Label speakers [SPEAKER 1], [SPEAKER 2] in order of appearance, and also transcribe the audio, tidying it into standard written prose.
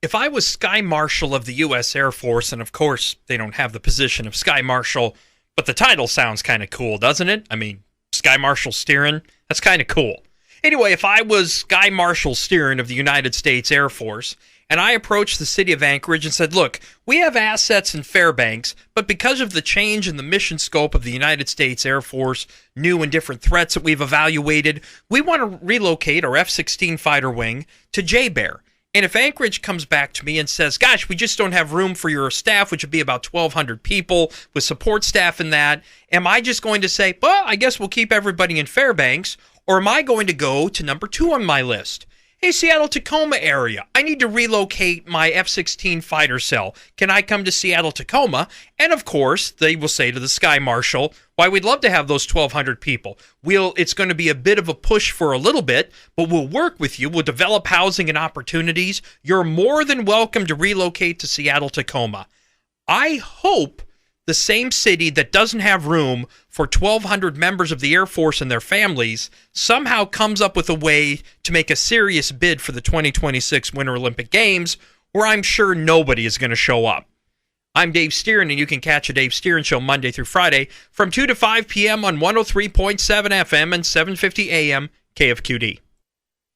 [SPEAKER 1] If I was Sky Marshal of the U.S. Air Force, and of course they don't have the position of Sky Marshal, but the title sounds kind of cool, doesn't it? I mean, Sky Marshal Stieren, that's kind of cool. Anyway, if I was Sky Marshal Stieren of the United States Air Force, and I approached the city of Anchorage and said, look, we have assets in Fairbanks, but because of the change in the mission scope of the United States Air Force, new and different threats that we've evaluated, we want to relocate our F-16 fighter wing to J-Bear. And if Anchorage comes back to me and says, gosh, we just don't have room for your staff, which would be about 1,200 people with support staff in that, am I just going to say, well, I guess we'll keep everybody in Fairbanks, or am I going to go to number 2 on my list? Hey, Seattle-Tacoma area, I need to relocate my F-16 fighter cell. Can I come to Seattle-Tacoma? And of course, they will say to the Sky Marshal, why, we'd love to have those 1,200 people. It's going to be a bit of a push for a little bit, but we'll work with you. We'll develop housing and opportunities. You're more than welcome to relocate to Seattle-Tacoma. I hope the same city that doesn't have room for 1,200 members of the Air Force and their families somehow comes up with a way to make a serious bid for the 2026 Winter Olympic Games, where I'm sure nobody is going to show up. I'm Dave Stieren, and you can catch a Dave Stieren Show Monday through Friday from 2 to 5 p.m. on 103.7 FM and 750 AM KFQD.